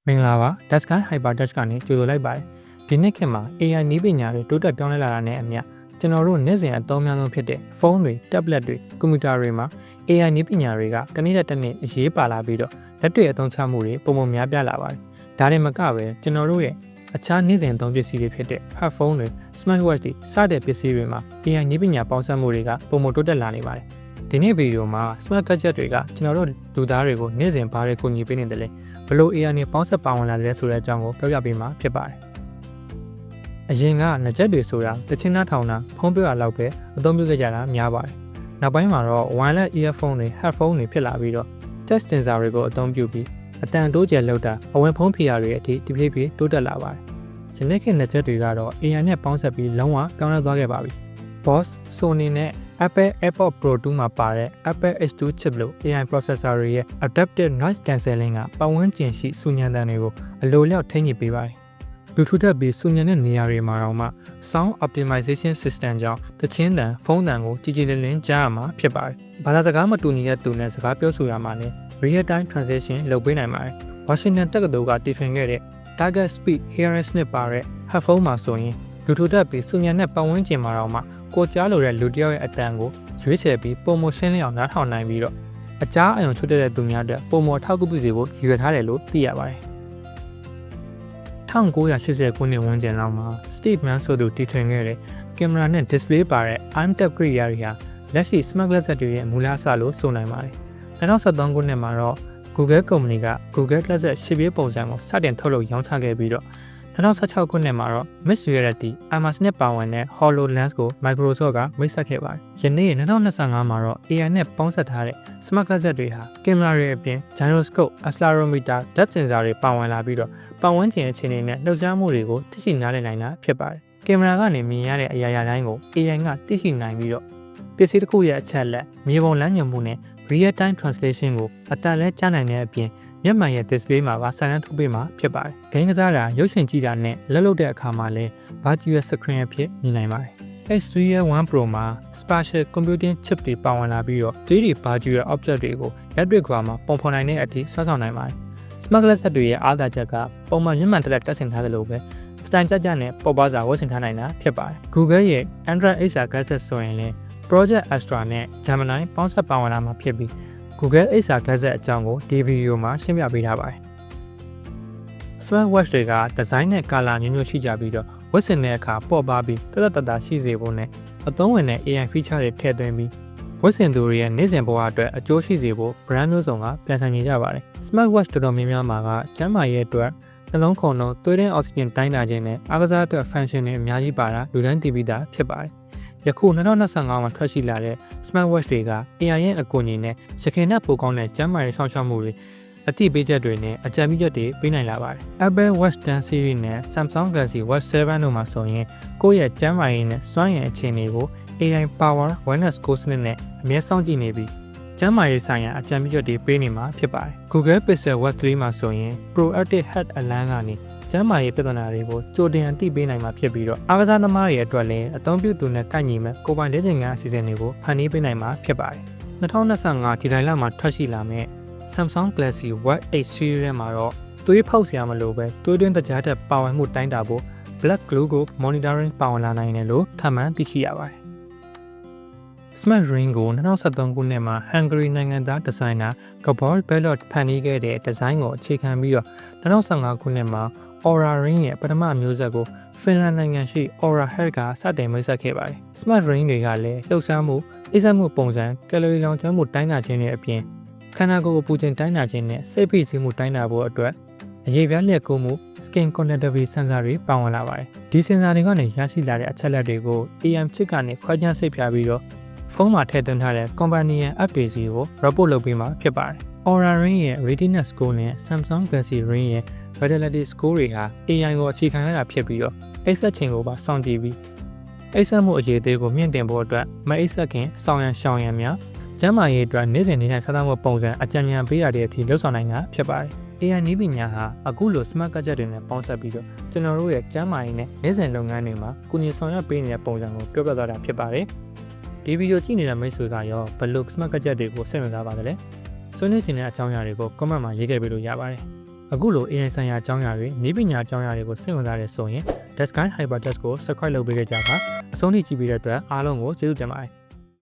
မင်္ဂလာပါ Daskai Hyper Touch ကနေကြိုဆိုလိုက်ပါတယ်ဒီနေ့ခေတ်မှာ AI နည်းပညာတွေတိုးတက်ပြောင်းလဲလာတာနဲ့အမျှကျွန်တော်တို့နေ့စဉ်အသုံးများဆုံးဖြစ်တဲ့ဖုန်းတွေ tablet တွေကွန်ပျူတာတွေမှာ AI နည်းပညာတွေကတနေ့တစ်နေ့အရေးပါလာပြီးတော့လက်တွေ့အသုံးချမှုတွေပုံမှန်များပြားလာပါတယ်ဒါတွေမကပဲကျွန်တော်တို့ရဲ့အခြားနေ့စဉ်အသုံးပစ္စည်းတွေဖြစ်တဲ့ headphone တွေ smartwatch တွေစတဲ့ပစ္စည်းတွေမှာ AI နည်းပညာပေါင်းစပ်မှုတွေကပုံမှန်တိုးတက်လာနေပါတယ်ဒီနေ့ဗီဒီယိုမှာ smart gadget တွေကကျွန်တော်တို့လူသားတွေကိုနေ့စဉ်ဘာတွေကူညီပေးနေတယ်လဲဘလို့ AI နဲ့ပေါင်းစပ်ပါဝင်လာလဲဆိုတဲ့အကြောင်းကိုပြောပြပေးမှာဖြစ်ပါတယ်။အရင်ကငကြက်တွေဆိုတာတချင်းနားထောင်တာဖုံးပြရလောက်ပဲအသုံးပြုခဲ့ကြတာများပါတယ်။နောက်ပိုင်းမှာတော့ wireless earphone တွေ headphone တွေဖြစ်လာပြီးတော့ touch sensor တွေကိုအသုံးပြုပြီးအတန်တိုးကျယ်လောက်တာအဝင်ဖုံးဖြေရတွေအထိတဖြည်းဖြည်းတိုးတက်လာပါတယ်။ယနေ့ခေတ်ငကြက်တွေကတော့ AI နဲ့ပေါင်းစပ်ပြီးလုံးဝပြောင်းလဲသွားခဲ့ပါပြီ။ Boss, Sony နဲ့ Apple AirPods Pro 2မှာပါတဲ့ Apple H2 chip လို့ AI processor တွေရဲ့ adaptive noise cancelling ကပတ်ဝန်းကျင်ရှိဆူညံသံတွေကိုအလိုလျောက်ထိန်းညှိပေးပါတယ်။ Bluetooth တက်ပြီးဆူညံတဲ့နေရာတွေမှာတော့မှ sound optimization system ကြောင့်တချင်းတန်ဖုန်းတန်ကိုကြည်ကြည်လင်လင်ကြားရမှာဖြစ်ပါတယ်။ဘာသာစကားမတူညီတဲ့သူနဲ့စကားပြောဆိုရမှာလည်း real time translation လုပ်ပေးနိုင်ပါတယ်။ Washington တက္ကသိုလ်ကတီထွင်ခဲ့တဲ့ Target Speed Hearing Snip ပါတဲ့ headphone မှာဆိုရင် Bluetooth တက်ပြီးဆူညံတဲ့ပတ်ဝန်းကျင်မှာတော့မှကိုကြားလိုတဲ့လူတစ်ယောက်ရဲ့အတန်ကိုရွေးချယ်ပြီးပုံမရှင်းလင်းအောင်နားထောင်နိုင်ပြီးတော့အကြားအယုံချွတ်တဲ့သူများအတွက်ပုံမထောက်ကူပြုစေဖို့ရည်ရွယ်ထားတယ်လို့သိရပါတယ်။1980ခုနှစ်ဝန်းကျင်လောက်မှာ Steve Mann ဆိုသူတီထွင်ခဲ့တဲ့ကင်မရာနဲ့ display ပါတဲ့ untap ကိရိယာတွေဟာလက်ရှိ smart glasses တွေရဲ့မူလအစလို့ဆိုနိုင်ပါတယ်။2013ခုနှစ်မှာတော့ Google ကုမ္ပဏီက Google Glasses ရှစ်ပြေးပုံစံကိုစတင်ထုတ်လုပ်ရောင်းချခဲ့ပြီးတော့2016ခုနှစ်မှာတော့ Mixed Reality Immersive နဲ့ပါဝင်တဲ့ HoloLens ကို Microsoft ကမိတ်ဆက်ခဲ့ပါတယ်။ယနေ့2025မှာတော့ AI နဲ့ပေါင်းစပ်ထားတဲ့ Smart Glasses တွေဟာကင်မရာတွေအပြင် Gyroscope, Accelerometer, Depth Sensor တွေပါဝင်လာပြီးတော့ပတ်ဝန်းကျင်အခြေအနေနဲ့လှုပ်ရှားမှုတွေကိုသိရှိနားလည်နိုင်တာဖြစ်ပါတယ်။ကင်မရာကနေမြင်ရတဲ့အရာရာတိုင်းကို AI ကသိရှိနိုင်ပြီးတော့ပစ္စည်းတစ်ခုရဲ့အချက်အလက်မြေပုံလမ်းညွှန်မှုနဲ့ Real Time Translation ကိုအတန်လဲကြားနိုင်တဲ့အပြင်မျက်မှန်ရဲ့ display မှာပါဆိုင်လန့်ထုတ်ပေးမှာဖြစ်ပါတယ်။ဂိမ်းကစားတာရုပ်ရှင်ကြည့်တာနဲ့လက်လုပ်တဲ့အခါမှာလည်း virtual screen အဖြစ်မြင်နိုင်ပါတယ်။ H3 1 Pro မှာ Spatial Computing Chip တွေပါဝင်လာပြီးတော့ 3D virtual object တွေကိုလက်တွေ့ကမှာပုံဖော်နိုင်တဲ့အထိဆွဲဆောင်နိုင်ပါတယ်။ Smart Glasses တွေရဲ့အားသာချက်ကပုံမှန်မျက်မှန်တက်ဆင်ထားသလိုပဲစတိုင်ကြနဲ့ပေါ်ပါစာဝတ်ဆင်ထားနိုင်တာဖြစ်ပါတယ်။ Google ရဲ့ Android XR Glasses ဆိုရင်လည်း Project Astra နဲ့ Gemini ပေါင်းစပ်ပါဝင်လာမှာဖြစ်ပြီး Google XR Glasses အကြောင်းကိုဒီဗီဒီယိုမှာရှင်းပြပေးထားပါတယ်။ Smartwatch တွေကဒီဇိုင်းနဲ့ကာလာမျိုးရှိကြပြီးတော့ဝတ်ဆင်တဲ့အခါပေါ့ပါပြီးတက်တာရှိစေဖို့နဲ့အသုံးဝင်တဲ့ AI feature တွေထည့်သွင်းပြီးဝတ်ဆင်သူတွေရဲ့နေ့စဉ်ဘဝအတွက်အကျိုးရှိစေဖို့ brand မျိုးစုံကပြန်ဆိုင်နေကြပါတယ်။ Smartwatch တော်တော်များများမှာကကျန်းမာရေးအတွက်နှလုံးခုန်လုံးသွေးတွင်းအောက်ဆီဂျင်တိုင်းတာခြင်းနဲ့အားကစားအတွက် function တွေအများကြီးပါတာလူတိုင်းသိပြီးသားဖြစ်ပါတယ်။ယခု2025မှာထွက်ရှိလာတဲ့ Smartwatch တွေက AI ရဲ့အကူအညီနဲ့ရခင်နဲ့ပိုကောင်းတဲ့ကျန်းမာရေးဆောင်ရှောက်မှုတွေအသိပေးချက်တွေနဲ့အကြံပြုချက်တွေပေးနိုင်လာပါတယ်။ Apple Watch 10 series နဲ့ Samsung Galaxy Watch 7 တို့မှာဆိုရင်ကိုယ့်ရဲ့ကျန်းမာရေးနဲ့စွမ်းရည်အခြေအနေကို AI Power Wellness Coach နဲ့အမြဲစောင့်ကြည့်နေပြီးကျန်းမာရေးဆိုင်ရာအကြံပြုချက်တွေပေးနေမှာဖြစ်ပါတယ်။ Google Pixel Watch 3မှာဆိုရင် Proactive Health Alarm ကနေကျန်းမာရေးပြဿနာတွေကိုကြိုတင်အသိပေးနိုင်မှာဖြစ်ပြီးတော့အားကစားသမားတွေအတွက်လည်းအသုံးပြုသူနဲ့ကိုက်ညီမဲ့ကိုယ်ပိုင်လေ့ကျင့်ခန်းအစီအစဉ်တွေကိုဖန်တီးပေးနိုင်မှာဖြစ်ပါတယ်။2025ဒီဇိုင်းလမှာထွက်ရှိလာမဲ့ Samsung Galaxy Watch 8 series ထဲမှာတော့သွေးဖောက်စရာမလိုပဲသွေးတွင်းတကြားတဲ့ပါဝင်မှုတိုင်းတာဖို့ Blood Glucose Monitoring ပါဝင်လာနိုင်တယ်လို့ထပ်မံသိရှိရပါတယ်။ Smart Ring ကို2013ခုနှစ်မှာ Hungary နိုင်ငံသားဒီဇိုင်နာ Gabor Bellot ဖန်တီးခဲ့တဲ့ဒီဇိုင်းကိုအခြေခံပြီးတော့2015ခုနှစ်မှာ Aura Ring ရဲ့ပထမမျိုးဆက်ကိုဖင်လန်နိုင်ငံရှိ Aura Health ကစတင်မိတ်ဆက်ခဲ့ပါတယ်။ Smart Ring တွေကလည်းလှုပ်ရှားမှုအိပ်စက်မှုပုံစံကယ်လိုရီလောင်ကျွမ်းမှုတိုင်းတာခြင်းတွေအပြင်ခန္ဓာကိုယ်ကိုပူချိန်တိုင်းတာခြင်းနဲ့စိတ်ဖိစီးမှုတိုင်းတာဖို့အတွက်အရေးပြားလျက်ကူးမှု Skin Connectivity Sensor တွေပါဝင်လာပါတယ်။ဒီ sensor တွေကနေရရှိလာတဲ့အချက်အလက်တွေကို AM chip ကနေခွဲခြမ်းစိတ်ဖြာပြီးတော့ဖုန်းမှာထည့်သွင်းထားတဲ့ company ရဲ့ app တွေစီကို report လုပ်ပေးမှာဖြစ်ပါတယ်။ Aura Ring ရဲ့ Retina Score နဲ့ Samsung Galaxy Ring ရဲ့ Vitality Score တွေဟာ AI ကိုအခြေခံရတာဖြစ်ပြီးတော့အိပ်စက်ချိန်ကိုပါစောင့်ကြည့်ပြီးအိပ်စက်မှုအရေးသေးကိုမြင့်တင်ဖို့အတွက်မအိပ်စက်ခင်စောင့်ရန်ရှောင်ရန်များကျန်းမာရေးအတွက်နေ့စဉ်နေ့တိုင်းစားသောက်မှုပုံစံအကြံဉာဏ်ပေးရတဲ့အထိလှုပ်ဆောင်နိုင်တာဖြစ်ပါတယ်။ AI နည်းပညာဟာအခုလို smart gadget တွေနဲ့ပေါင်းစပ်ပြီးတော့ကျွန်တော်တို့ရဲ့ကျန်းမာရေးနဲ့နေ့စဉ်လုပ်ငန်းတွေမှာကူညီဆောင်ရွက်ပေးနေတဲ့ပုံစံကိုပြောပြသွားတာဖြစ်ပါတယ်။ဒီဗီဒီယိုကြည့်နေတဲ့မိတ်ဆွေကရောဘယ်လို smart gadget တွေကိုစိတ်ဝင်စားပါသလဲ။ဆွေးနွေးချင်တဲ့အကြောင်းအရာတွေကို comment မှာရေးခဲ့ပေးလို့ရပါတယ်။ အခုလို AI ဆိုင်ရာအကြောင်းအရာတွေနည်းပညာအကြောင်းအရာတွေကိုစိတ်ဝင်စားတဲ့ဆိုရင် Deskai Hypertext ကို subscribe လုပ်ပေးကြပါအဆုံးထိကြည့်ပေးတဲ့အတွက်အားလုံးကိုကျေးဇူးတင်ပါတယ်